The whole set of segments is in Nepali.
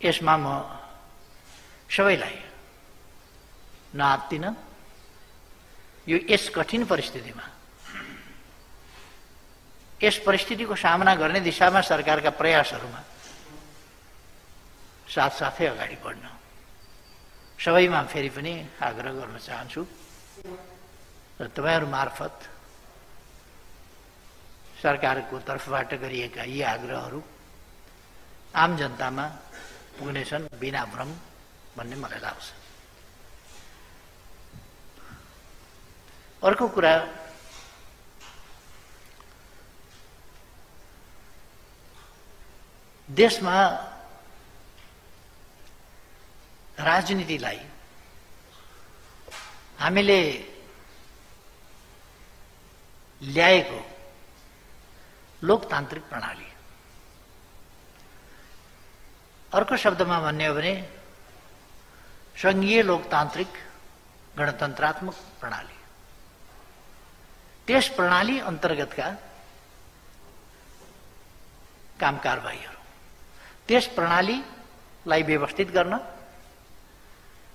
यसमा म सबैलाई नआत्तिन। यस कठिन परिस्थितिमा यस परिस्थितिको सामना गर्ने दिशामा सरकारका प्रयासहरूमा साथसाथै अगाडि बढ्न सबैमा फेरि पनि आग्रह गर्न चाहन्छु र तपाईहरू मार्फत सरकारको तर्फबाट गरिएका यी आग्रहहरू आम जनतामा पुग्नेछन् बिना भ्रम भन्ने मलाई लाग्छ। अर्को कुरा, देशमा राजनीतिलाई हामीले ल्याएको लोकतान्त्रिक प्रणाली, अर्को शब्दमा भन्ने हो भने संघीय लोकतान्त्रिक गणतन्त्रात्मक प्रणाली, त्यस प्रणाली अन्तर्गतका काम कारबाहीहरू, त्यस प्रणालीलाई व्यवस्थित गर्न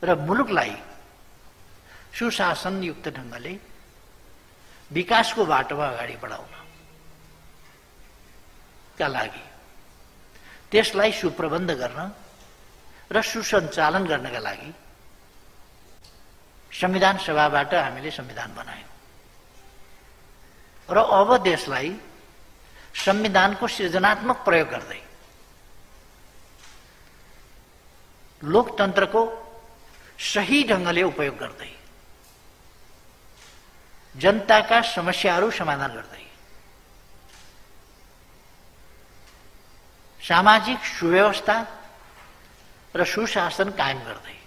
र मुलुकलाई सुशासनयुक्त ढङ्गले विकासको बाटोमा अगाडि बढाउनका लागि त्यसलाई सुप्रबन्ध गर्न र सुसञ्चालन गर्नका लागि संविधान सभाबाट हामीले संविधान बनायौं र अब देशलाई संविधानको सृजनात्मक प्रयोग गर्दै लोकतन्त्रको सही ढङ्गले उपयोग गर्दै जनताका समस्याहरू समाधान गर्दै सामाजिक सुव्यवस्था र सुशासन कायम गर्दै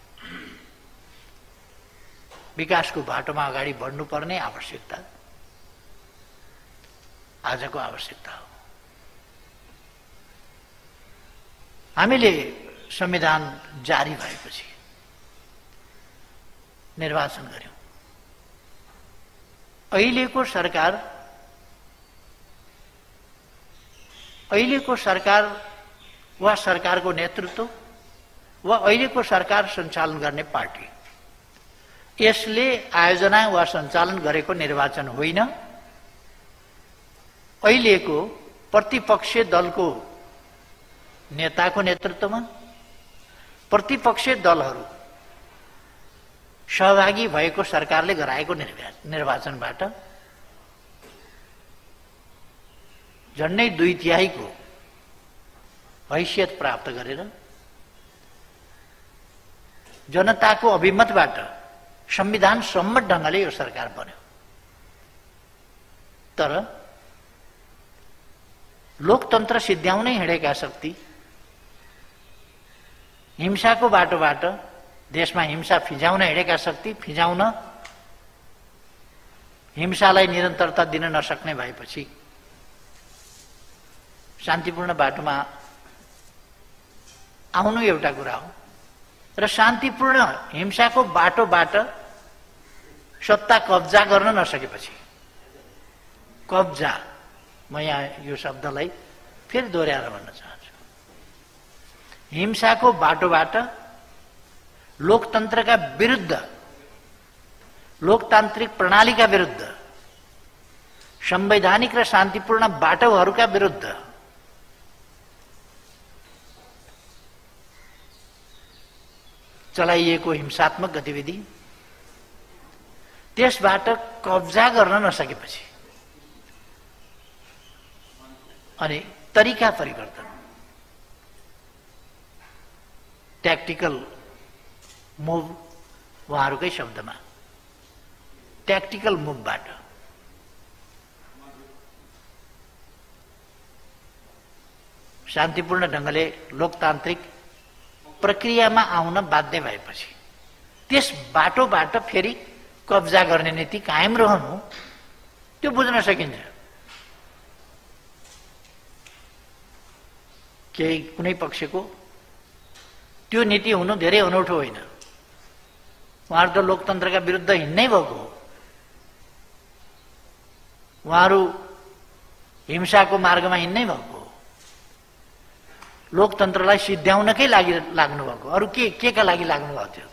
विकासको बाटोमा अगाडि बढ्नुपर्ने आवश्यकता आजको आवश्यकता हो। हामीले संविधान जारी भएपछि निर्वाचन गर्यौं। अहिलेको सरकार वा सरकारको नेतृत्व वा अहिलेको सरकार सञ्चालन गर्ने पार्टी, यसले आयोजना वा सञ्चालन गरेको निर्वाचन होइन, अहिलेको प्रतिपक्षीय दलको नेताको नेतृत्वमा प्रतिपक्षीय दलहरू सहभागी भएको सरकारले गराएको निर्वाचनबाट झन्डै 2/3 हैसियत प्राप्त गरेर जनताको अभिमतबाट संविधान सम्मत ढङ्गले यो सरकार बन्यो। तर लोकतन्त्र सिद्ध्याउनै हिँडेका शक्ति हिंसाको बाटोबाट देशमा हिंसा फिजाउन हिँडेका शक्ति फिजाउन हिंसालाई निरन्तरता दिन नसक्ने भएपछि शान्तिपूर्ण बाटोमा आउनु एउटा कुरा हो र शान्तिपूर्ण हिंसाको बाटोबाट सत्ता कब्जा गर्न नसकेपछि, कब्जा, म यहाँ यो शब्दलाई फेरि दोहोऱ्याएर भन्न चाहन्छु, हिंसाको बाटोबाट लोकतन्त्रका विरुद्ध, लोकतान्त्रिक प्रणालीका विरुद्ध, संवैधानिक र शान्तिपूर्ण बाटोहरूका विरुद्ध चलाइएको हिंसात्मक गतिविधि, त्यसबाट कब्जा गर्न नसकेपछि अनि तरिका परिवर्तन, ट्याक्टिकल मुभ, उहाँहरूकै शब्दमा ट्याक्टिकल मुभबाट शान्तिपूर्ण ढङ्गले लोकतान्त्रिक प्रक्रियामा आउन बाध्य भएपछि त्यस बाटोबाट फेरि कब्जा गर्ने नीति कायम रहनु, त्यो बुझ्न सकिन्छ। केही कुनै पक्षको त्यो नीति हुनु धेरै अनौठो होइन। उहाँहरू त लोकतन्त्रका विरुद्ध हिँड्नै भएको हो, उहाँहरू हिंसाको मार्गमा हिँड्नै भएको हो। लोकतन्त्रलाई सिद्ध्याउनकै लागि लाग्नु भएको, अरू के का लागि लाग्नु भएको थियो?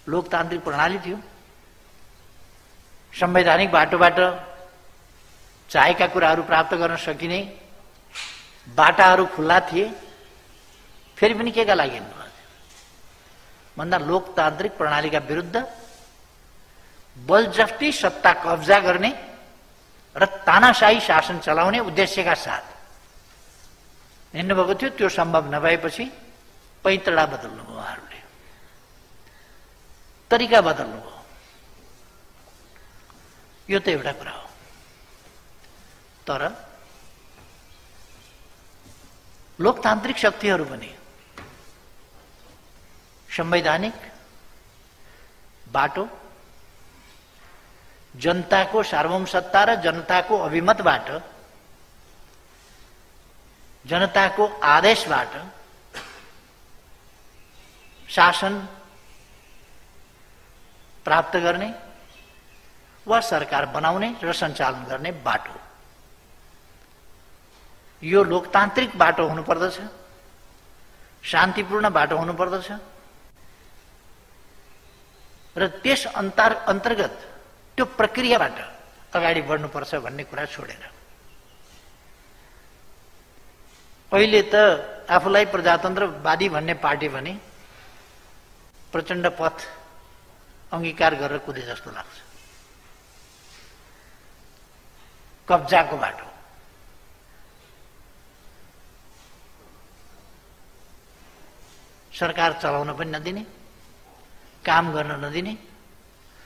लोकतान्त्रिक प्रणाली थियो, संवैधानिक बाटोबाट चाहेका कुराहरू प्राप्त गर्न सकिने बाटाहरू खुल्ला थिए, फेरि पनि के का लागि हिँड्नु भएको थियो भन्दा लोकतान्त्रिक प्रणालीका विरुद्ध बलजफ्ती सत्ता कब्जा गर्ने र तानाशाही शासन चलाउने उद्देश्यका साथ हिँड्नुभएको थियो। त्यो सम्भव नभएपछि पैतडा बदल्नुभयो, उहाँहरूले तरिका बदल्नुभयो। यो त एउटा कुरा हो। तर लोकतान्त्रिक शक्तिहरू पनि संवैधानिक बाटो, जनताको सार्वभौम सत्ता र जनताको अभिमतबाट, जनताको आदेशबाट शासन प्राप्त गर्ने वा सरकार बनाउने र सञ्चालन गर्ने बाटो, यो लोकतान्त्रिक बाटो हुनुपर्दछ, शान्तिपूर्ण बाटो हुनुपर्दछ र त्यस अन्तर्गत त्यो प्रक्रियाबाट अगाडि बढ्नुपर्छ भन्ने कुरा छोडेर अहिले त आफूलाई प्रजातन्त्रवादी भन्ने पार्टी भने प्रचण्ड पथ अंगीकार गरेर कुदे जस्तो लाग्छ। कब्जाको बाटो, सरकार चलाउन पनि नदिने, काम गर्न नदिने,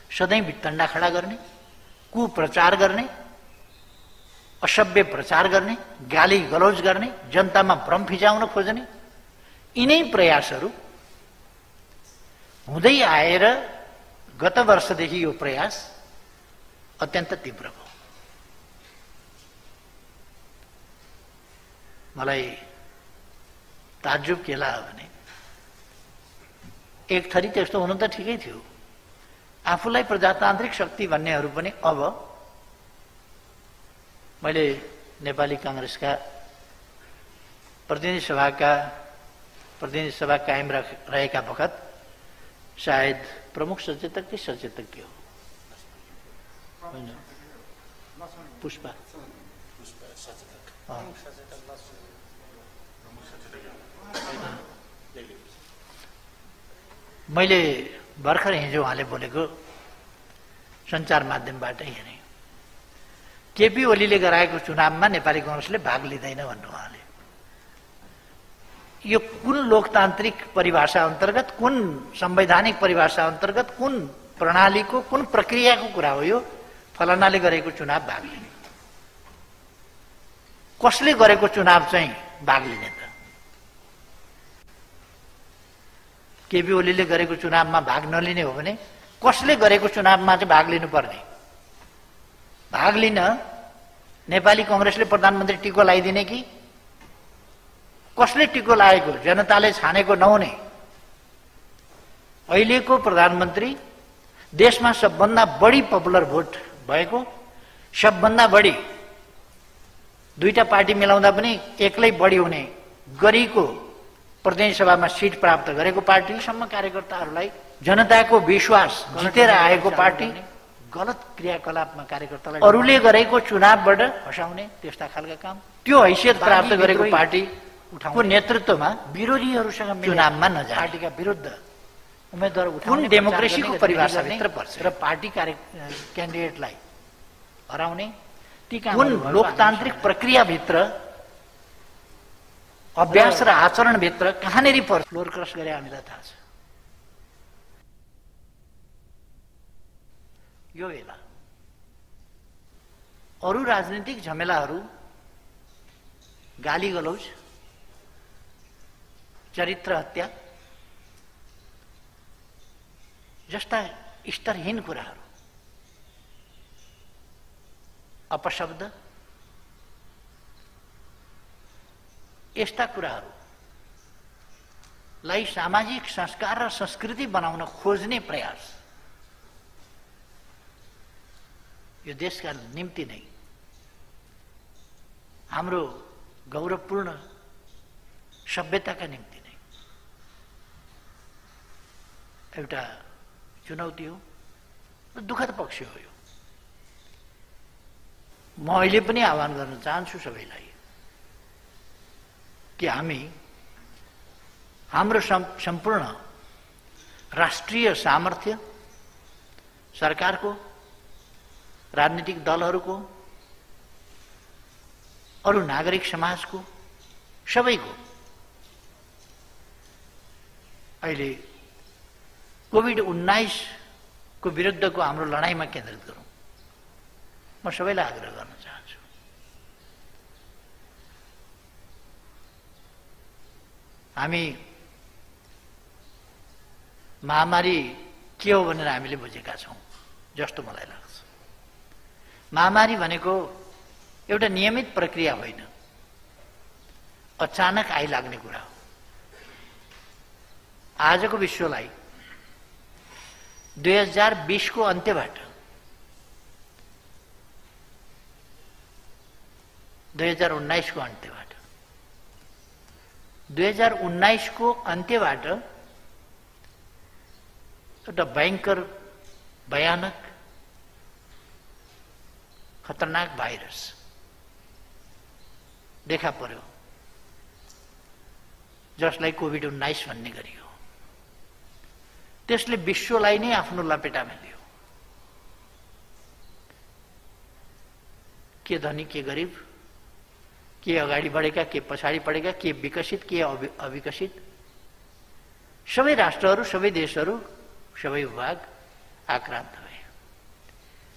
सधैँ भित्तण्डा खडा गर्ने, कुप्रचार गर्ने, असभ्य प्रचार गर्ने, गाली गलौज गर्ने, जनतामा भ्रम फिजाउन खोज्ने, यिनै प्रयासहरू हुँदै आएर गत वर्षदेखि यो प्रयास अत्यन्त तीव्र भयो। मलाई ताज्जुब के लाग्यो भने एक थरी त्यस्तो हुनु त ठिकै थियो, आफूलाई प्रजातान्त्रिक शक्ति भन्नेहरू पनि अब मैले नेपाली कांग्रेसका प्रतिनिधि सभा कायम रहेका बखत सायद प्रमुख सचेतक कि सचेतक के हो पुष्पा मैले भर्खर हिजो उहाँले बोलेको सञ्चार माध्यमबाटै हेरेँ। केपी ओलीले गराएको चुनावमा नेपाली कांग्रेसले भाग लिँदैन भन्नु उहाँले। यो कुन लोकतान्त्रिक परिभाषा अन्तर्गत, कुन संवैधानिक परिभाषा अन्तर्गत, कुन प्रणालीको, कुन प्रक्रियाको कुरा हो यो? फलानाले गरेको चुनाव भाग लिने, कसले गरेको चुनाव चाहिँ भाग लिने त? केपी ओलीले गरेको चुनावमा भाग नलिने हो भने कसले गरेको चुनावमा चाहिँ भाग लिनुपर्ने? भाग लिन नेपाली कांग्रेसले प्रधानमन्त्री टिको लगाइदिने कि कसले टिको लागेको? जनताले छानेको नहुने अहिलेको प्रधानमन्त्री, देशमा सबभन्दा बढी पपुलर भोट भएको, सबभन्दा बढी दुईटा पार्टी मिलाउँदा पनि एक्लै बढी हुने गरीको प्रतिनिधि सभामा सिट प्राप्त गरेको पार्टीसम्म कार्यकर्ताहरूलाई जनताको विश्वास जितेर आएको पार्टी गलत क्रियाकलापमा कार्यकर्तालाई अरूले गरेको चुनावबाट हटाउने त्यस्ता खालका काम, त्यो हैसियत प्राप्त गरेको पार्टीको नेतृत्वमा विरोधीहरूसँग चुनावमा नजाने, पार्टीका विरुद्ध उम्मेदवार उठाउने कुन डेमोक्रेसीको परिभाषाभित्र पर्छ र पार्टी क्यान्डिडेटलाई हराउने ती कुन लोकतान्त्रिक प्रक्रियाभित्र, अभ्यास र आचरणभित्र कहाँनेरि पर्छ? फ्लोर क्रस गरे हामीलाई थाहा छ। यो बेला अरू राजनीतिक झमेलाहरू, गाली गलौज, चरित्र हत्या जस्ता स्तरहीन कुराहरू, अपशब्द, यस्ता कुराहरूलाई सामाजिक संस्कार र संस्कृति बनाउन खोज्ने प्रयास यो देशका निम्ति नै हाम्रो गौरवपूर्ण सभ्यताका निम्ति नै एउटा चुनौती हो, दुःखद पक्ष हो यो। म अहिले पनि आह्वान गर्न चाहन्छु सबैलाई कि हाम्रो सम्पूर्ण राष्ट्रिय सामर्थ्य, सरकारको, राजनीतिक दलहरूको, अरू नागरिक समाजको, सबैको अहिले कोभिड-19 को विरुद्धको हाम्रो लडाईँमा केन्द्रित गरौँ। म सबैलाई आग्रह गर्न चाहन्छु। हामी महामारी के हो भनेर हामीले बुझेका छौँ जस्तो मलाई लाग्छ। महामारी भनेको एउटा नियमित प्रक्रिया होइन, अचानक आइलाग्ने कुरा हो। आजको विश्वलाई 2020 को अन्त्यबाट 2019 को अन्त्यबाट 2019 को अन्त्यबाट एउटा भयंकर, भयानक, खतरनाक भाइरस देखा पर्यो, जसलाई कोभिड-19 भन्ने गरियो। त्यसले विश्वलाई नै आफ्नो लपेटामा लियो। के धनी, के गरिब, के अगाडि बढेका, के पछाडि पढेका, के विकसित, के अविकसित, सबै राष्ट्रहरू, सबै देशहरू, सबै विभाग आक्रान्त भए।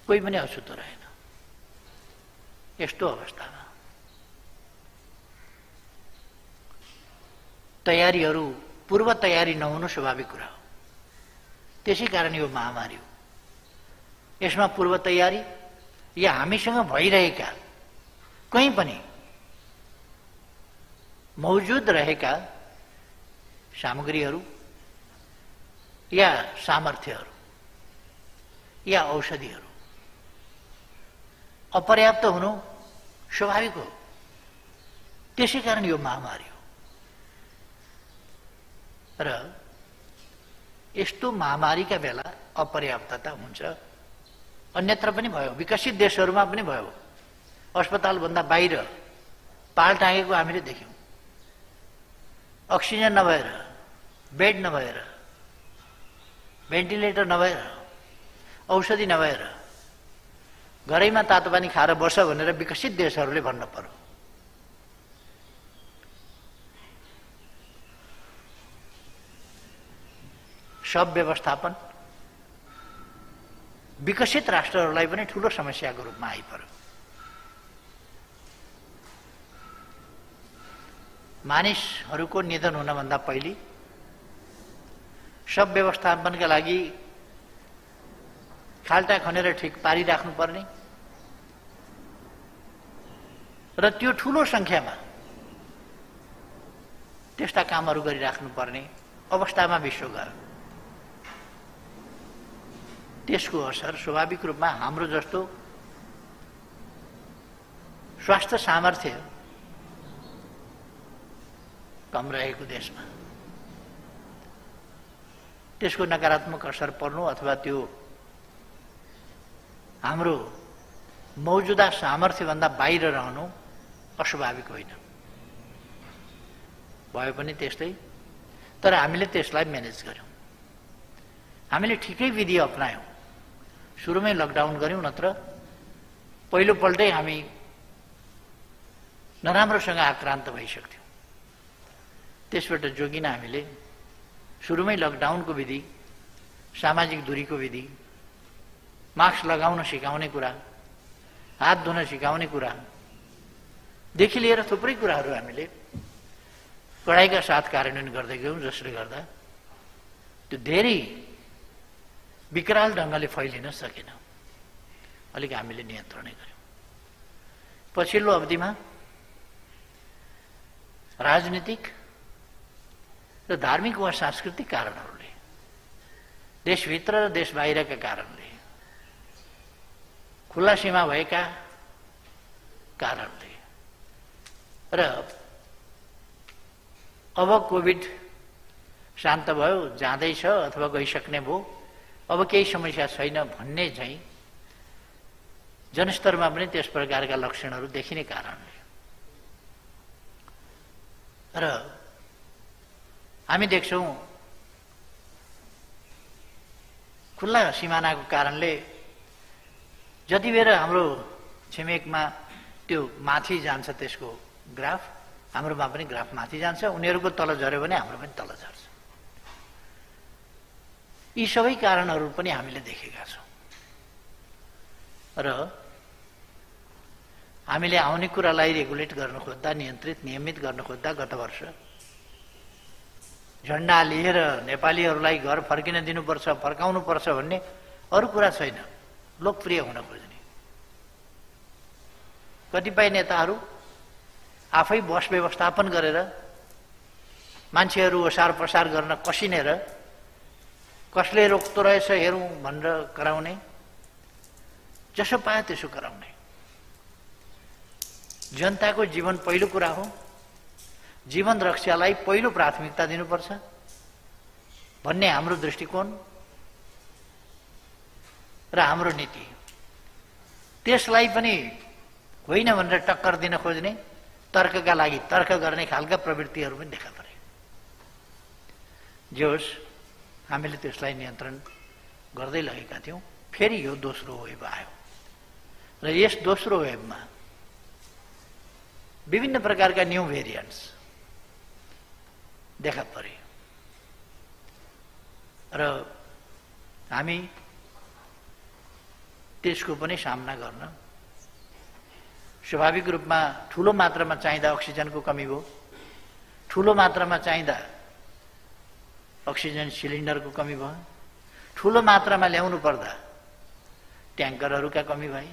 कोही पनि अछुतो रहेन। यस्तो अवस्थामा तयारीहरू, पूर्व तयारी नहुनु स्वाभाविक कुरा हो। त्यसै कारण यो महामारी हो। यसमा पूर्व तयारी या हामीसँग भइरहेका कहीँ पनि मौजूद रहेका सामग्रीहरू या सामर्थ्यहरू या औषधिहरू अपर्याप्त हुनु स्वाभाविक हो। त्यसै कारण यो महामारी हो। र यस्तो महामारीका बेला अपर्याप्तता हुन्छ। अन्यत्र पनि भयो, विकसित देशहरूमा पनि भयो। अस्पतालभन्दा बाहिर पाल टाँगेको हामीले देख्यौँ। अक्सिजन नभएर, बेड नभएर, भेन्टिलेटर नभएर, औषधि नभएर घरैमा तातो पानी खाएर बस भनेर विकसित देशहरूले भन्न पर्यो। सब व्यवस्थापन विकसित राष्ट्रहरूलाई पनि ठूलो समस्याको रूपमा आइपर्यो। मानिसहरूको निधन हुनभन्दा पहिले सब व्यवस्थापनका लागि खाल्टा खनेर ठिक पारिराख्नुपर्ने र त्यो ठूलो संख्यामा त्यस्ता कामहरू गरिराख्नुपर्ने अवस्थामा विश्व गयो। त्यसको असर स्वाभाविक रूपमा हाम्रो जस्तो स्वास्थ्य सामर्थ्य कम रहेको देशमा त्यसको नकारात्मक असर पर्नु अथवा त्यो हाम्रो मौजूदा सामर्थ्यभन्दा बाहिर रहनु अस्वाभाविक होइन। भयो पनि त्यस्तै, तर हामीले त्यसलाई म्यानेज गर्यौं। हामीले ठिकै विधि अपनायौं। सुरुमै लकडाउन गर्यौं, नत्र पहिलोपल्टै हामी नराम्रोसँग आक्रान्त भइसक्थ्यौं। त्यसबाट जोगिन हामीले सुरुमै लकडाउनको विधि, सामाजिक दूरीको विधि, मास्क लगाउन सिकाउने कुरा, हात धुन सिकाउने कुरा देखि लिएर थुप्रै कुराहरू हामीले कडाइका साथ कार्यान्वयन गर्दै गयौं, जसले गर्दा त्यो धेरै विकराल ढंगले फैलिन सकेन। अलिक हामीले नियन्त्रणै गर्यौं। पछिल्लो अवधिमा राजनीतिक र धार्मिक वा सांस्कृतिक कारणहरूले, देशभित्र र देश बाहिरका कारणले, खुला सीमा भएका कारणले र अब कोभिड शान्त भयो, जाँदैछ अथवा गइसक्ने भयो, अब केही समस्या छैन भन्ने चाहिँ जनस्तरमा पनि त्यस प्रकारका लक्षणहरू देखिने कारणले र हामी देख्छौँ खुल्ला सिमानाको कारणले जति बेर हाम्रो छिमेकमा त्यो माथि जान्छ त्यसको ग्राफ, हाम्रोमा पनि ग्राफ माथि जान्छ, उनीहरूको तल झऱ्यो भने हाम्रो पनि तल झर्छ। यी सबै कारणहरू पनि हामीले देखेका छौँ र हामीले आउने कुरालाई रेगुलेट गर्न खोज्दा, नियन्त्रित नियमित गर्न खोज्दा गत वर्ष झन्डा लिएर नेपालीहरूलाई घर फर्किन दिनुपर्छ, फर्काउनु पर्छ भन्ने अरू कुरा छैन, लोकप्रिय हुन खोज्ने कतिपय नेताहरू आफै बस व्यवस्थापन गरेर मान्छेहरू ओसार पसार गर्न कसिनेर कसले रोक्दो रहेछ हेरौँ भनेर कराउने, जसो पायो त्यसो कराउने। जनताको जीवन पहिलो कुरा हो, जीवन रक्षालाई पहिलो प्राथमिकता दिनुपर्छ भन्ने हाम्रो दृष्टिकोण र हाम्रो नीति। त्यसलाई पनि होइन भनेर टक्कर दिन खोज्ने, तर्कका लागि तर्क गर्ने खालका प्रवृत्तिहरू पनि देखा परे। जे होस्, हामीले त्यसलाई नियन्त्रण गर्दै लगेका थियौँ। फेरि यो दोस्रो वेभ आयो र यस दोस्रो वेभमा विभिन्न प्रकारका न्यू भेरिएन्ट्स देखा परे र हामी त्यसको पनि सामना गर्न स्वाभाविक रूपमा ठुलो मात्रामा चाहिँदा अक्सिजनको कमी भयो, ठुलो मात्रामा चाहिँदा अक्सिजन सिलिन्डरको कमी भयो, ठुलो मात्रामा ल्याउनु पर्दा ट्याङ्करहरूका कमी भए,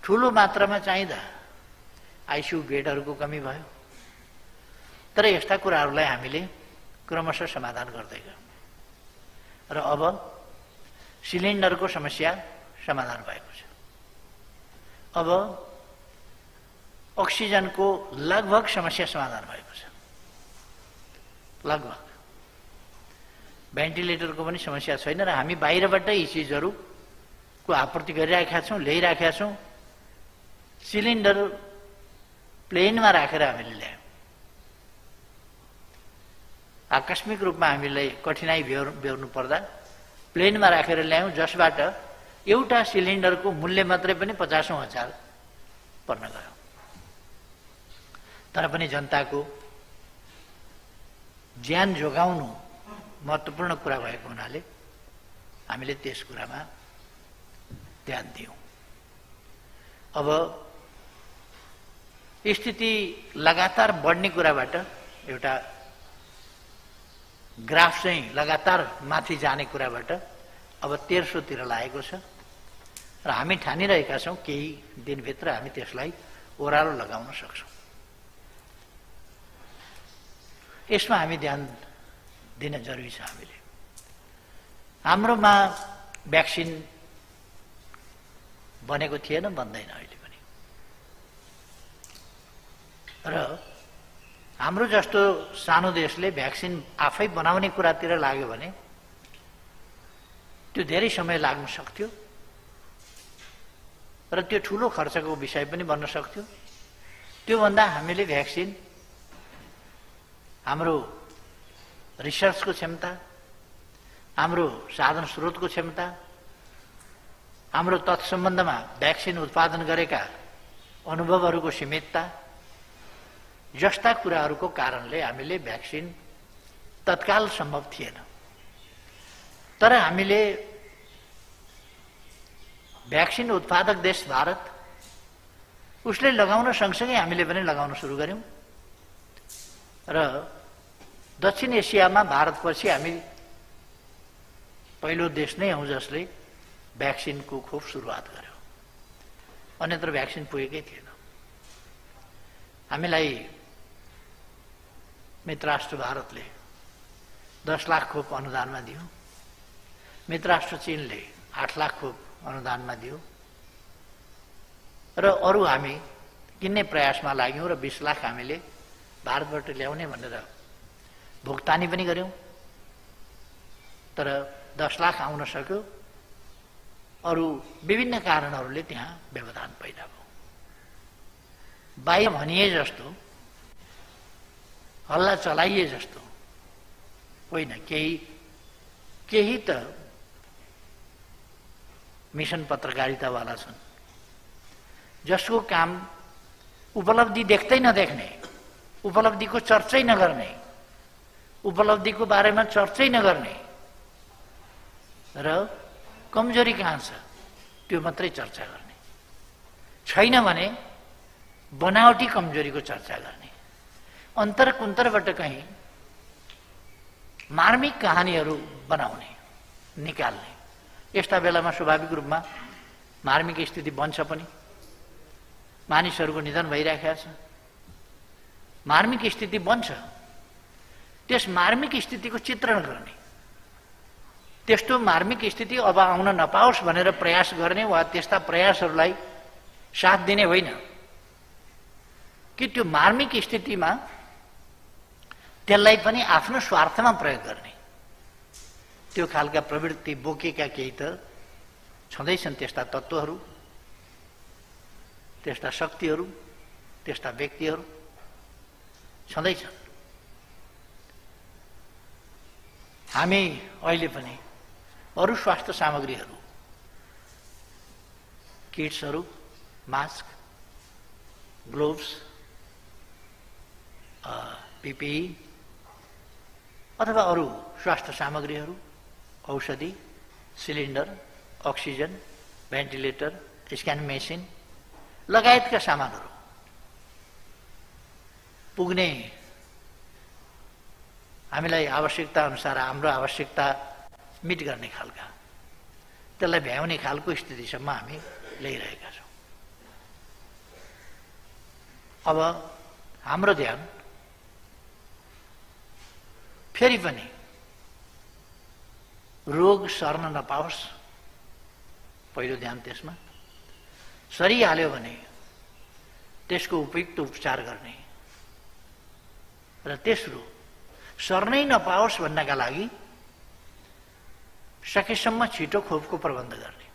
ठुलो मात्रामा चाहिँदा आइसियु बेडहरूको कमी भयो। तर यस्ता कुराहरूलाई हामीले क्रमशः समाधान गर्दै गयौँ र अब सिलिन्डरको समस्या समाधान भएको छ। अब अक्सिजनको लगभग समस्या समाधान भएको छ, लगभग। भेन्टिलेटरको पनि समस्या छैन र हामी बाहिरबाट यी चिजहरूको आपूर्ति गरिराखेका छौँ, ल्याइराखेका छौँ। सिलिन्डर प्लेनमा राखेर हामीले ल्यायौँ। आकस्मिक रूपमा हामीलाई कठिनाइ बेहोर्नु पर्दा प्लेनमा राखेर ल्यायौँ, जसबाट एउटा सिलिन्डरको मूल्य मात्रै पनि 50,000 पर्न गयो। तर पनि जनताको ज्यान जोगाउनु महत्त्वपूर्ण कुरा भएको हुनाले हामीले त्यस कुरामा ध्यान दियौँ। अब स्थिति लगातार बढ्ने कुराबाट एउटा ग्राफ चाहिँ लगातार माथि जाने कुराबाट अब 1300तिर लागेको छ र हामी ठानिरहेका छौँ केही दिनभित्र हामी त्यसलाई ओह्रालो लगाउन सक्छौँ। यसमा हामी ध्यान दिन जरुरी छ। हाम्रोमा भ्याक्सिन बनेको थिएन, बन्दैन अहिले पनि। र हाम्रो जस्तो सानो देशले भ्याक्सिन आफै बनाउने कुरातिर लाग्यो भने त्यो धेरै समय लाग्न सक्थ्यो र त्यो ठुलो खर्चको विषय पनि बन्न सक्थ्यो। त्योभन्दा हामीले भ्याक्सिन हाम्रो रिसर्चको क्षमता, हाम्रो साधन स्रोतको क्षमता, हाम्रो तत्सम्बन्धमा भ्याक्सिन उत्पादन गरेका अनुभवहरूको सीमितता जस्ता कुराहरूको कारणले हामीले भ्याक्सिन तत्काल सम्भव थिएन। तर हामीले भ्याक्सिन उत्पादक देश भारत, उसले लगाउन सँगसँगै हामीले पनि लगाउन सुरु गर्यौँ र दक्षिण एसियामा भारतपछि हामी पहिलो देश नै हौँ जसले भ्याक्सिनको खोप सुरुवात गर्यो। अन्यत्र भ्याक्सिन पुगेकै थिएन। हामीलाई मित्रराष्ट्र भारतले 10 लाख खोप अनुदानमा दियो, मित्रराष्ट्र चीनले 8 लाख खोप अनुदानमा दियो र अरू हामी किन्ने प्रयासमा लाग्यौँ र 20 लाख हामीले भारतबाट ल्याउने भनेर भुक्तानी पनि गर्यौं, तर 10 लाख आउन सक्यो। अरू विभिन्न कारणहरूले त्यहाँ व्यवधान पैदा भयो। बाहिर भनिए जस्तो, हल्ला चलाइए जस्तो होइन, केही त मिशन पत्रकारितावाला छन् जसको काम उपलब्धि देख्दै नदेख्ने, उपलब्धिको चर्चै नगर्ने, उपलब्धिको बारेमा चर्चै नगर्ने र कमजोरी कहाँ छ त्यो मात्रै चर्चा गर्ने, छैन भने बनावटी कमजोरीको चर्चा गर्ने, अन्तर कुन्तरबाट कहीँ मार्मिक कहानीहरू बनाउने, निकाल्ने। यस्ता बेलामा स्वाभाविक रूपमा मार्मिक स्थिति बन्छ पनि। मानिसहरूको निधन भइराखेको छ, मार्मिक स्थिति बन्छ। त्यस मार्मिक स्थितिको चित्रण गर्ने, त्यस्तो मार्मिक स्थिति अब आउन नपाओस् भनेर प्रयास गर्ने वा त्यस्ता प्रयासहरूलाई साथ दिने होइन कि त्यो मार्मिक स्थितिमा त्यसलाई पनि आफ्नो स्वार्थमा प्रयोग गर्ने। त्यो खालका प्रवृत्ति बोकेका केही त छँदैछन्, त्यस्ता तत्त्वहरू, त्यस्ता शक्तिहरू, त्यस्ता व्यक्तिहरू छँदैछन्। हामी अहिले पनि अरू स्वास्थ्य सामग्रीहरू, किट्सहरू, मास्क, ग्लोभ्स, पीपीई अथवा अरू स्वास्थ्य सामग्रीहरू, औषधि, cylinder, oxygen, ventilator, scan machine लगायतका सामानहरू पुग्ने, हामीलाई आवश्यकता अनुसार हाम्रो आवश्यकता मिट गर्ने खालका, त्यसलाई भ्याउने खालको स्थितिसम्म हामी ल्याइरहेका छौँ। अब हाम्रो ध्यान फेरि पनि रोग सर्न नपाओस्, पहिलो ध्यान त्यसमा। सरिहाल्यो भने त्यसको उपयुक्त उपचार गर्ने र तेस्रो सर्नै नपाओस् भन्नका लागि सकेसम्म छिटो खोपको प्रबन्ध गर्ने।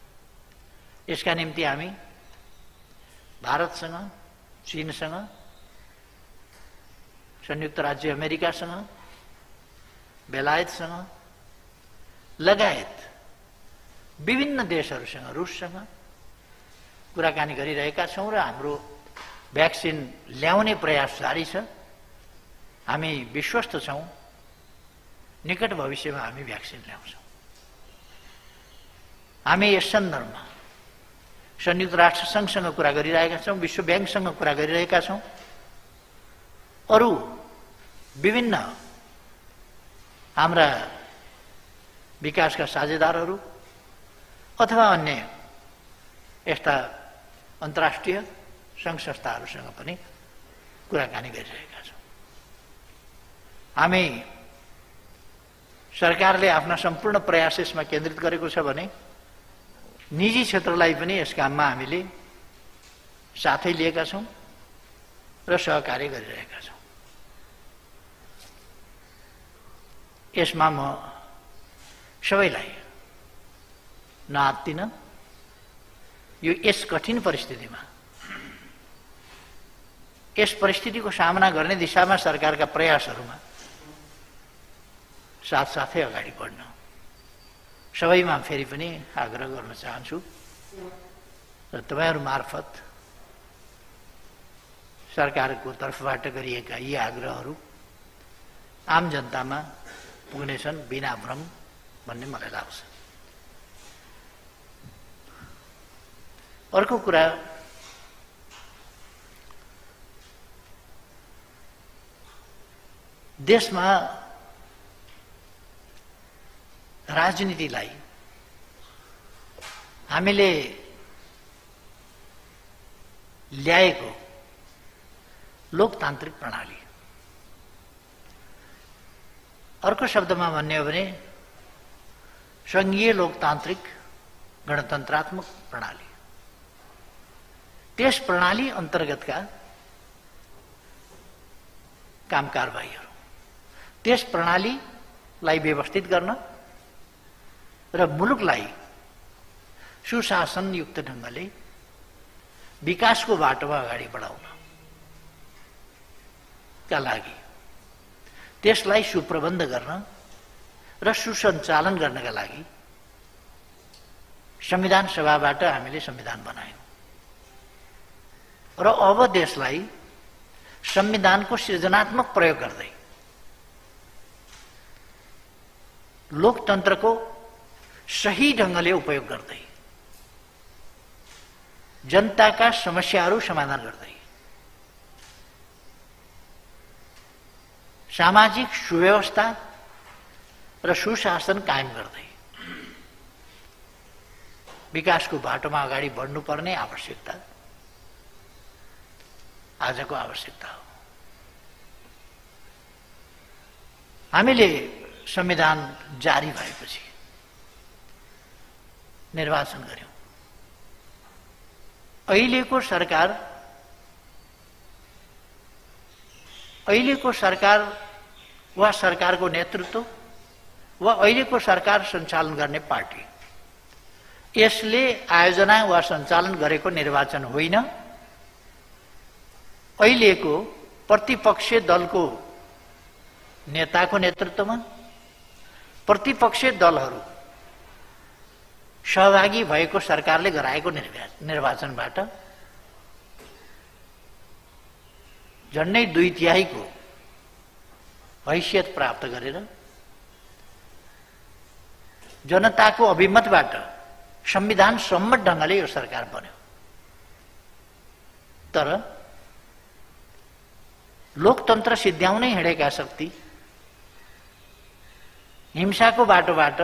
यसका निम्ति हामी भारतसँग, चीनसँग, संयुक्त राज्य अमेरिकासँग, बेलायतसँग लगायत विभिन्न देशहरूसँग, रुससँग कुराकानी गरिरहेका छौँ र हाम्रो भ्याक्सिन ल्याउने प्रयास जारी छ। हामी विश्वस्त छौँ निकट भविष्यमा हामी भ्याक्सिन ल्याउँछौँ। हामी यस सन्दर्भमा संयुक्त राष्ट्र संघसँग कुरा गरिरहेका छौँ, विश्व ब्याङ्कसँग कुरा गरिरहेका छौँ, अरू विभिन्न हाम्रा विकासका साझेदारहरू अथवा अन्य यस्ता अन्तर्राष्ट्रिय सङ्घ संस्थाहरूसँग पनि कुराकानी गरिरहेका छौँ। हामी सरकारले आफ्ना सम्पूर्ण प्रयास यसमा केन्द्रित गरेको छ भने निजी क्षेत्रलाई पनि यस काममा हामीले साथै लिएका छौँ र सहकार्य गरिरहेका छौँ। यसमा म सबैलाई नआत्तिन, यस कठिन परिस्थितिमा, यस परिस्थितिको सामना गर्ने दिशामा सरकारका प्रयासहरूमा साथसाथै अगाडि बढ्न सबैमा फेरि पनि आग्रह गर्न चाहन्छु र तपाईहरू मार्फत सरकारको तर्फबाट गरिएका यी आग्रहहरू आम जनतामा पुग्नेछन् बिना भ्रम भन्ने मलाई लाग्छ। अर्को कुरा, देशमा राजनीतिलाई हामीले ल्याएको लोकतान्त्रिक प्रणाली, अर्को शब्दमा भन्ने हो भने सङ्घीय लोकतान्त्रिक गणतन्त्रात्मक प्रणाली, त्यस प्रणाली अन्तर्गतका काम कारबाहीहरू, त्यस प्रणालीलाई व्यवस्थित गर्न र मुलुकलाई सुशासनयुक्त ढङ्गले विकासको बाटोमा अगाडि बढाउनका लागि त्यसलाई सुप्रबन्ध गर्न र सुसञ्चालन गर्नका लागि संविधान सभाबाट हामीले संविधान बनायौँ र अब देशलाई संविधानको सृजनात्मक प्रयोग गर्दै लोकतन्त्रको सही ढङ्गले उपयोग गर्दै जनताका समस्याहरू समाधान गर्दै सामाजिक सुव्यवस्था र सुशासन कायम गर्दै विकासको बाटोमा अगाडि बढ्नुपर्ने आवश्यकता आजको आवश्यकता हो। हामीले संविधान जारी भएपछि निर्वाचन गर्यौं। अहिलेको सरकार वा सरकारको नेतृत्व वा अहिलेको सरकार सञ्चालन गर्ने पार्टी यसले आयोजना वा सञ्चालन गरेको निर्वाचन होइन, अहिलेको प्रतिपक्षीय दलको नेताको नेतृत्वमा प्रतिपक्षीय दलहरू सहभागी भएको सरकारले गराएको निर्वाचनबाट झन्डै 2/3 हैसियत प्राप्त गरेर जनताको अभिमतबाट संविधान सम्मत ढङ्गले यो सरकार बन्यो। तर लोकतन्त्र सिद्ध्याउनै हिँडेका शक्ति हिंसाको बाटोबाट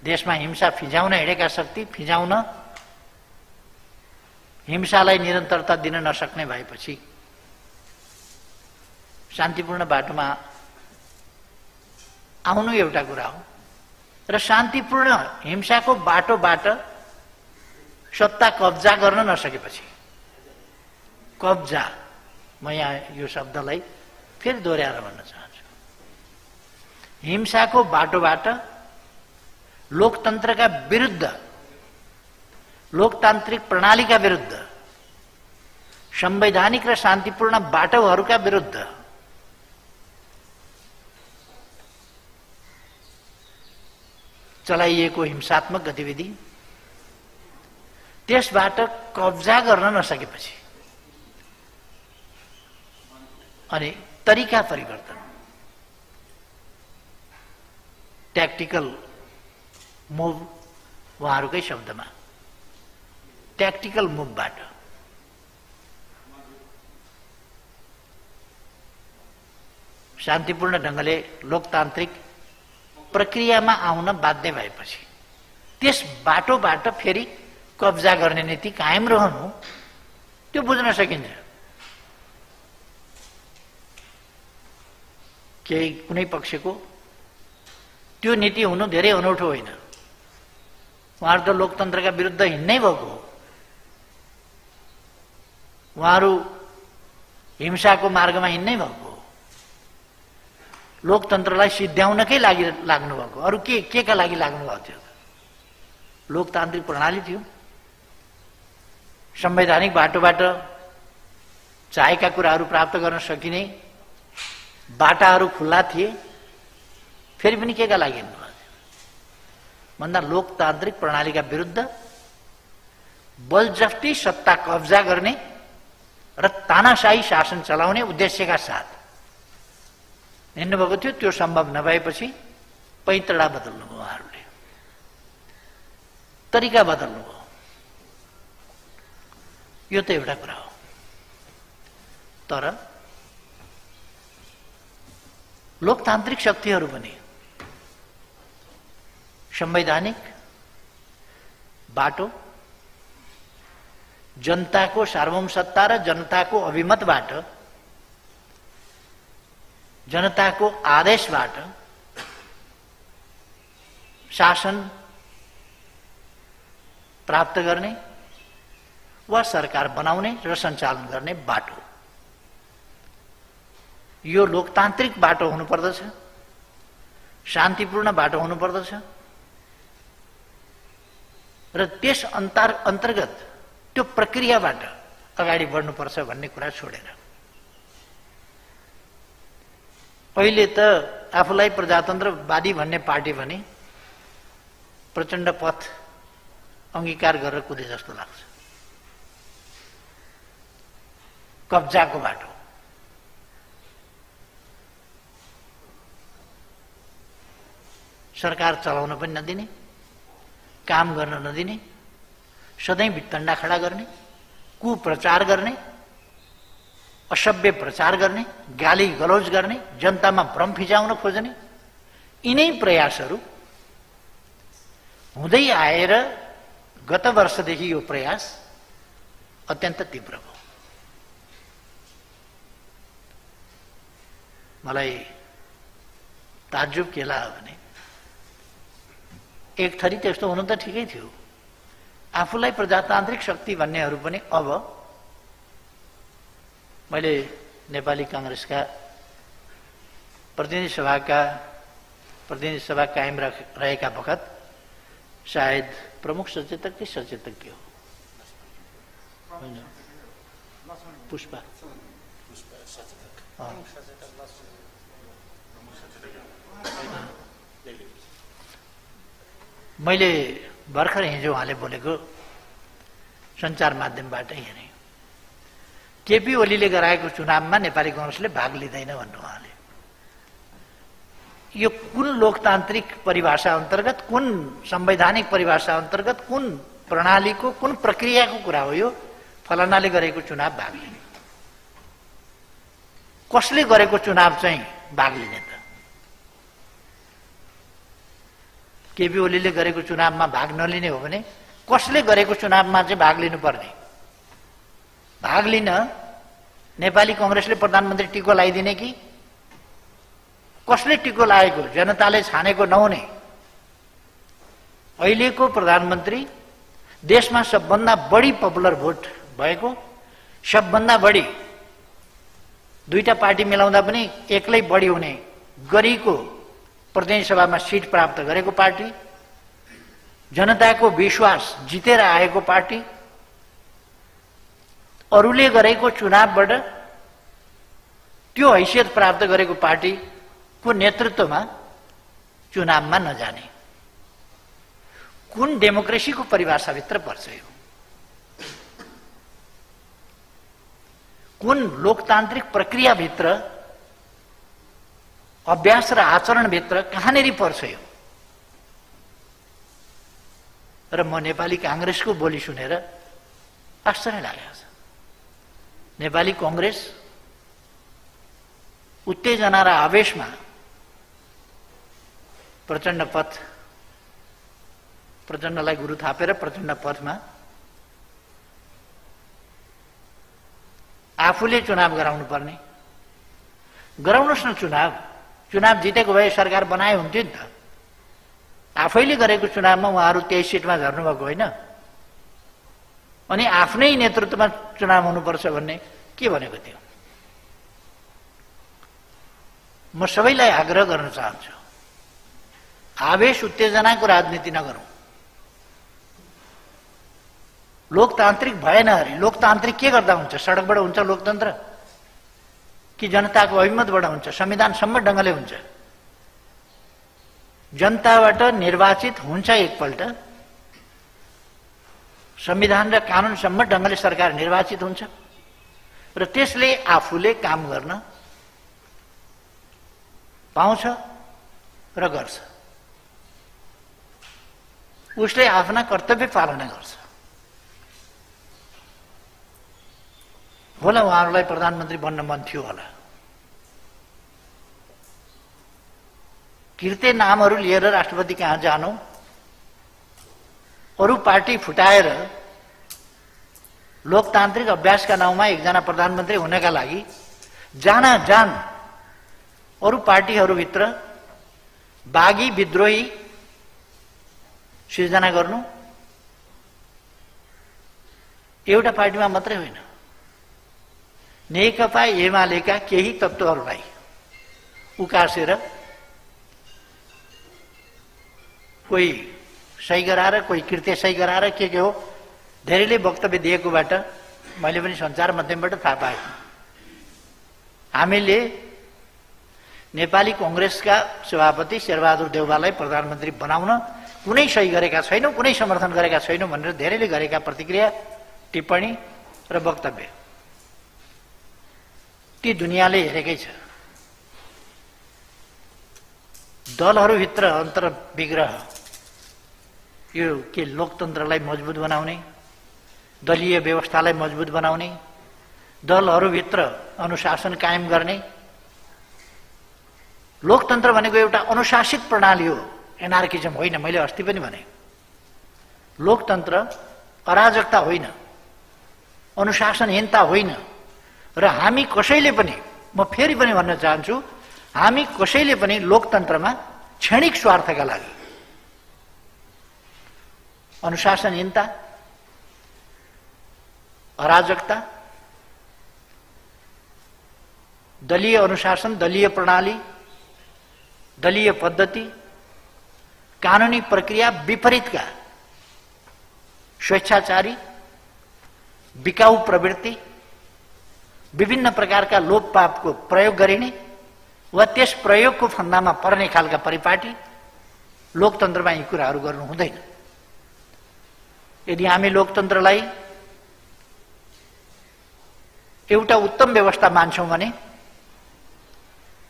देशमा हिंसा फिजाउन हिँडेका शक्ति फिजाउन हिंसालाई निरन्तरता दिन नसक्ने भएपछि शान्तिपूर्ण बाटोमा आउनु एउटा कुरा हो र शान्तिपूर्ण हिंसाको बाटोबाट सत्ता कब्जा गर्न नसकेपछि कब्जा, म यहाँ यो शब्दलाई फेरि दोहोऱ्याएर भन्न चाहन्छु, हिंसाको बाटोबाट लोकतन्त्रका विरुद्ध, लोकतान्त्रिक प्रणालीका विरुद्ध, संवैधानिक र शान्तिपूर्ण बाटोहरूका विरुद्ध चलाइएको हिंसात्मक गतिविधि त्यसबाट कब्जा गर्न नसकेपछि अनि तरिका परिवर्तन, ट्याक्टिकल मुभ, उहाँहरूकै शब्दमा ट्याक्टिकल मुभबाट शान्तिपूर्ण ढङ्गले लोकतान्त्रिक प्रक्रियामा आउन बाध्य भएपछि त्यस बाटोबाट फेरि कब्जा गर्ने नीति कायम रहनु, त्यो बुझ्न सकिन्छ। केही कुनै पक्षको त्यो नीति हुनु धेरै अनौठो होइन, उहाँहरू त लोकतन्त्रका विरुद्ध हिँड्नै भएको हो, उहाँहरू हिंसाको मार्गमा हिँड्नै भएको हो, लोकतन्त्रलाई सिद्ध्याउनकै लागि लाग्नु भएको। अरू के का लागि लाग्नु भएको थियो? लोकतान्त्रिक प्रणाली थियो, संवैधानिक बाटोबाट चाहेका कुराहरू प्राप्त गर्न सकिने बाटाहरू खुल्ला थिए, फेरि पनि के का लागि हिँड्नु भएको थियो भन्दा लोकतान्त्रिक प्रणालीका विरुद्ध बलजफ्ती सत्ता कब्जा गर्ने र तानाशाही शासन चलाउने उद्देश्यका साथ हिँड्नुभएको थियो। त्यो सम्भव नभएपछि पैतडा बदल्नुभयो, उहाँहरूले तरिका बदल्नुभयो। यो त एउटा कुरा हो। तर लोकतान्त्रिक शक्तिहरू पनि संवैधानिक बाटो, जनताको सार्वभौम सत्ता र जनताको अभिमतबाट, जनताको आदेशबाट शासन प्राप्त गर्ने वा सरकार बनाउने र सञ्चालन गर्ने बाटो, यो लोकतान्त्रिक बाटो हुनुपर्दछ, शान्तिपूर्ण बाटो हुनुपर्दछ र त्यस अन्तर्गत त्यो प्रक्रियाबाट अगाडि बढ्नुपर्छ भन्ने कुरा छोडेर अहिले त आफूलाई प्रजातन्त्रवादी भन्ने पार्टी भने प्रचण्ड पथ अंगीकार गरेर कुदे जस्तो लाग्छ। कब्जाको बाटो, सरकार चलाउन पनि नदिने, काम गर्न नदिने, सधैँ भित्तण्डा खडा गर्ने, कुप्रचार गर्ने, असभ्य प्रचार गर्ने, गाली गलौज गर्ने, जनतामा भ्रम फिजाउन खोज्ने, यिनै प्रयासहरू हुँदै आएर गत वर्षदेखि यो प्रयास अत्यन्त तीव्र भयो। मलाई ताज्जुब के लाग्यो भने एक थरी त्यस्तो हुनु त ठिकै थियो, आफूलाई प्रजातान्त्रिक शक्ति भन्नेहरू पनि अब मैले नेपाली कांग्रेसका प्रतिनिधि सभा कायम रहेका बखत शायद प्रमुख सचेतक कि सचेतक के हो पुष्पा मैले भर्खर हिजो उहाँले बोलेको सञ्चार माध्यमबाटै हेरेँ। केपी ओलीले गराएको चुनावमा नेपाली कांग्रेसले भाग लिँदैन भन्नु उहाँले। यो कुन लोकतान्त्रिक परिभाषा अन्तर्गत, कुन संवैधानिक परिभाषा अन्तर्गत, कुन प्रणालीको, कुन प्रक्रियाको कुरा हो यो? फलानाले गरेको चुनाव भाग लिने, कसले गरेको चुनाव चाहिँ भाग लिने त? केपी ओलीले गरेको चुनावमा भाग नलिने हो भने कसले गरेको चुनावमा चाहिँ भाग लिनुपर्ने? भाग लिन नेपाली कांग्रेसले प्रधानमन्त्री टिको लगाइदिने कि कसले टिको लागेको? जनताले छानेको नहुने अहिलेको प्रधानमन्त्री, देशमा सबभन्दा बढी पपुलर भोट भएको, सबभन्दा बढी दुईटा पार्टी मिलाउँदा पनि एक्लै बढी हुने गरीको प्रतिनिधि सभामा सिट प्राप्त गरेको पार्टी, जनताको विश्वास जितेर आएको पार्टी, अरूले गरेको चुनावबाट त्यो हैसियत प्राप्त गरेको पार्टीको नेतृत्वमा चुनावमा नजाने कुन डेमोक्रेसीको परिभाषाभित्र पर्छ यो? कुन लोकतान्त्रिक प्रक्रियाभित्र, अभ्यास र आचरणभित्र कहाँनेरि पर्छ यो? र म नेपाली कांग्रेसको बोली सुनेर आश्चर्य लागेको छ। नेपाली कांग्रेस उत्तेजना र आवेशमा प्रचण्डलाई गुरु थापेर प्रचण्ड पथमा आफूले चुनाव गराउनु पर्ने, गराउनुहोस् न चुनाव जितेको भए सरकार बनाए हुन्थ्यो नि त। आफैले गरेको चुनावमा उहाँहरू 23 सिटमा झर्नुभएको होइन, अनि आफ्नै नेतृत्वमा चुनाव हुनुपर्छ भन्ने के भनेको थियो? म सबैलाई आग्रह गर्न चाहन्छु, आवेश उत्तेजनाको राजनीति नगरौं। लोकतान्त्रिक भएन अरे लोकतान्त्रिक के गर्दा हुन्छ? सडकबाट हुन्छ लोकतन्त्र कि जनताको अभिमतबाट हुन्छ? संविधान सम्मत ढङ्गले हुन्छ। जनताबाट निर्वाचित हुन्छ एकपल्ट, संविधान र कानुन सम्मत ढङ्गले सरकार निर्वाचित हुन्छ र त्यसले आफूले काम गर्न पाउँछ र गर्छ। उसले आफ्ना कर्तव्य पालना गर्छ। होला उहाँहरूलाई प्रधानमन्त्री बन्न मन थियो होला, किर्ते नामहरू लिएर राष्ट्रपति कहाँ जानु, अरू पार्टी फुटाएर लोकतान्त्रिक अभ्यासका नाउँमा एकजना प्रधानमन्त्री हुनका लागि जान अरू पार्टीहरूभित्र बागी विद्रोही सिर्जना गर्नु एउटा पार्टीमा मात्रै होइन, नेकपा एमालेका केही तत्त्वहरूलाई उकासेर कोही सही गराएर कोही कृत्य सही गराएर के हो धेरैले वक्तव्य दिएकोबाट मैले पनि सञ्चार माध्यमबाट थाहा पाएँ। हामीले नेपाली कांग्रेसका सभापति शेरबहादुर देउवालाई प्रधानमन्त्री बनाउन कुनै सही गरेका छैनौँ, कुनै समर्थन गरेका छैनौँ भनेर धेरैले गरेका प्रतिक्रिया, टिप्पणी र वक्तव्य ती दुनियाँले हेरेकै छ। दलहरूभित्र अन्तर्विग्रह यो के लोकतन्त्रलाई मजबुत बनाउने, दलीय व्यवस्थालाई मजबुत बनाउने, दलहरूभित्र अनुशासन कायम गर्ने। लोकतन्त्र भनेको एउटा अनुशासित प्रणाली हो, एनार्किजम होइन। मैले अस्ति पनि भने लोकतन्त्र अराजकता होइन, अनुशासनहीनता होइन। र हामी कसैले पनि, म फेरि पनि भन्न चाहन्छु, हामी कसैले पनि लोकतन्त्रमा क्षणिक स्वार्थका लागि अनुशासनहीनता, अराजकता, दलीय अनुशासन, दलीय प्रणाली, दलीय पद्धति, कानुनी प्रक्रिया विपरीतका स्वेच्छाचारी, बिकाऊ प्रवृत्ति, विभिन्न प्रकारका लोभ पापको प्रयोग गरिने वा त्यस प्रयोगको फन्दामा पर्ने खालका परिपाटी लोकतन्त्रमा यी कुराहरू गर्नु हुँदैन। यदि हामी लोकतन्त्रलाई एउटा उत्तम व्यवस्था मान्छौँ भने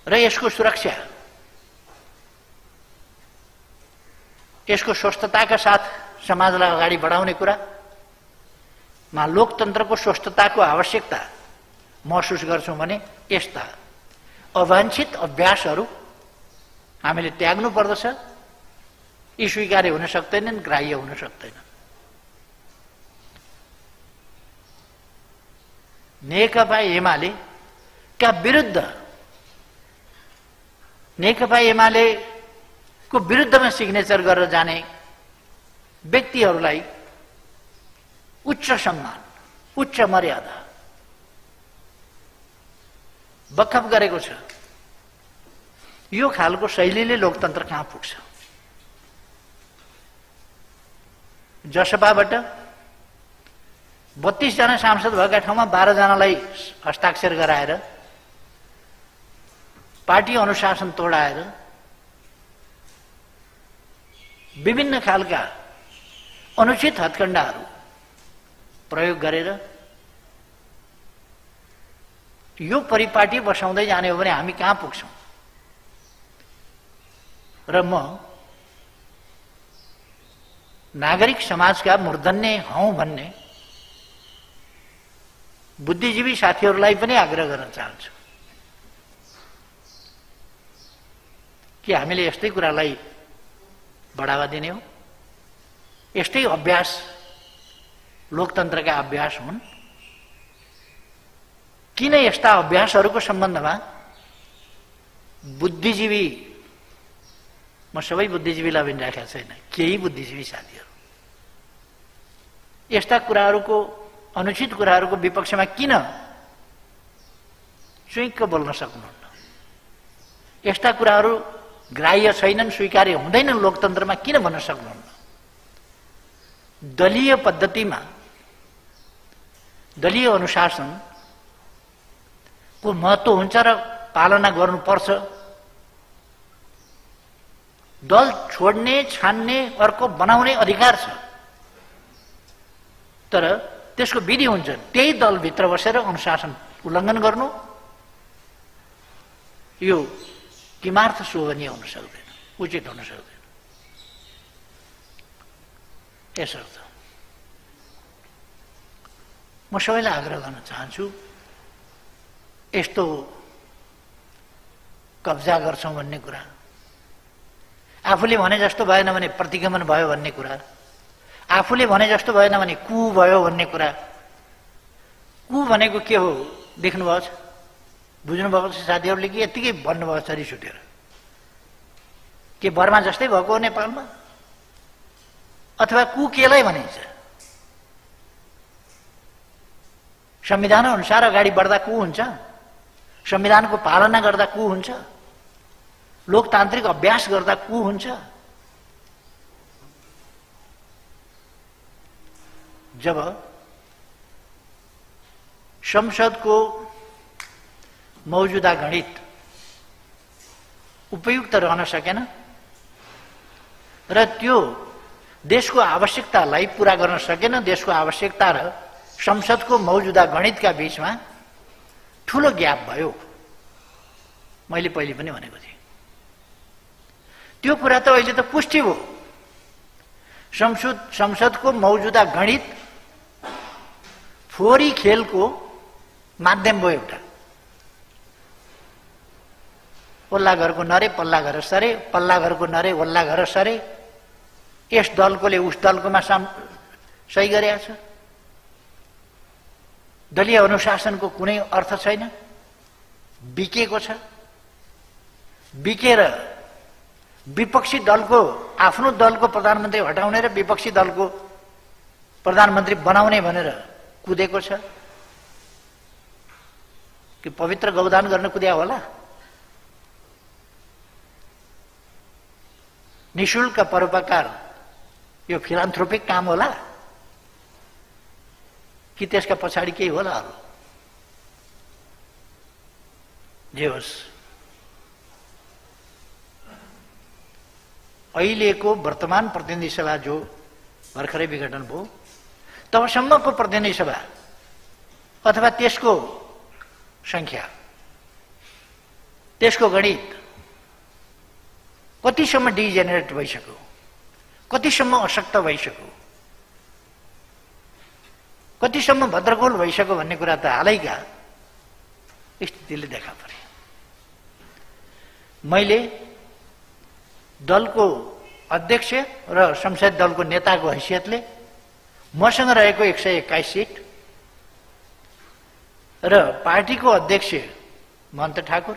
र यसको सुरक्षा, यसको स्वस्थताका साथ समाजलाई अगाडि बढाउने कुरामा लोकतन्त्रको स्वस्थताको आवश्यकता महसुस गर्छौँ भने यस्ता अवाञ्छित अभ्यासहरू हामीले त्याग्नु पर्दछ। यी स्वीकार्य हुन सक्दैनन्, ग्राह्य हुन सक्दैन। नेकपा एमालेका विरुद्ध, नेकपा एमालेको विरुद्धमा सिग्नेचर गरेर जाने व्यक्तिहरूलाई उच्च सम्मान, उच्च मर्यादा बखप गरेको छ। यो खालको शैलीले लोकतन्त्र कहाँ पुग्छ? जसपाबाट 32 जना सांसद भएका ठाउँमा 12 जनालाई हस्ताक्षर गराएर, पार्टी अनुशासन तोडाएर, विभिन्न खालका अनुचित हत्कण्डाहरू प्रयोग गरेर यो परिपाटी बसाउँदै जाने हो भने हामी कहाँ पुग्छौँ? र म नागरिक समाजका मूर्धन्य हौं भन्ने बुद्धिजीवी साथीहरूलाई पनि आग्रह गर्न चाहन्छु कि हामीले यस्तै कुरालाई बढावा दिने हो। यस्तै अभ्यास लोकतन्त्रका अभ्यास हुन्। किन यस्ता अभ्यासहरूको सम्बन्धमा बुद्धिजीवी, म सबै बुद्धिजीवीलाई पनि राखेको छैन, केही बुद्धिजीवी साथीहरू यस्ता कुराहरूको, अनुचित कुराहरूको विपक्षमा किन चुइक्क बोल्न सक्नुहुन्न? यस्ता कुराहरू ग्राह्य छैनन्, स्वीकार्य हुँदैनन् लोकतन्त्रमा किन भन्न सक्नुहुन्न? दलीय पद्धतिमा, दलीय अनुशासनको महत्त्व हुन्छ र पालना गर्नुपर्छ। दल छोड्ने, छान्ने, अर्को बनाउने अधिकार छ, तर त्यसको विधि हुन्छ। त्यही दलभित्र बसेर अनुशासन उल्लङ्घन गर्नु यो किमार्थ शोभनीय हुन सक्दैन, उचित हुन सक्दैन। यसर्थ म सबैलाई आग्रह गर्न चाहन्छु, यस्तो कब्जा गर्छौँ भन्ने कुरा, आफूले भने जस्तो भएन भने प्रतिगमन भयो भन्ने कुरा, आफूले भने जस्तो भएन भने कु भयो भन्ने कुरा। कु भनेको के हो देख्नुभएको छ, बुझ्नुभएको छ साथीहरूले कि यत्तिकै भन्नुभएको छ रिस उठेर? के बर्मा जस्तै भएको हो नेपालमा? अथवा कु केलाई भनिन्छ? संविधान अनुसार अगाडि बढ्दा कु हुन्छ? संविधानको पालना गर्दा कु हुन्छ? लोकतान्त्रिक अभ्यास गर्दा को हुन्छ? जब संसदको मौजूदा गणित उपयुक्त रहन सकेन र त्यो देशको आवश्यकतालाई पूरा गर्न सकेन। देशको आवश्यकता र संसदको मौजूदा गणितका बीचमा ठूलो ग्याप भयो। मैले पहिले पनि भनेको थिएँ। त्यो कुरा त अहिले त पुष्टि भयो। संसदको मौजूदा गणित फोहोरी खेलको माध्यम भयो। एउटा ओल्ला घरको नरे पल्ला घर सरे, पल्ला घरको नरे ओल्ला घर सरे, यस दलकोले उस दलकोमा सही गरेको छ। दलीय अनुशासनको कुनै अर्थ छैन, बिकेको छ। बिकेर विपक्षी दलको आफ्नो दलको प्रधानमन्त्री हटाउने र विपक्षी दलको प्रधानमन्त्री बनाउने भनेर कुदेको छ। कि पवित्र गौदान गर्न कुद्या होला? निशुल्क परोपकार यो फिलान्थ्रोपिक काम होला कि त्यसका पछाडि केही होला अरू? जे होस्, अहिलेको वर्तमान प्रतिनिधि सभा जो भर्खरै विघटन भयो, तबसम्मको प्रतिनिधि सभा अथवा त्यसको संख्या, त्यसको गणित कतिसम्म डिजेनेरेट भइसक्यो, कतिसम्म अशक्त भइसक्यो, कतिसम्म भद्रगोल भइसक्यो भन्ने कुरा त हालैका स्थितिले देखा परे। मैले दलको अध्यक्ष र संसदीय दलको नेताको हैसियतले मसँग रहेको 121 सिट र पार्टीको अध्यक्ष महन्त ठाकुर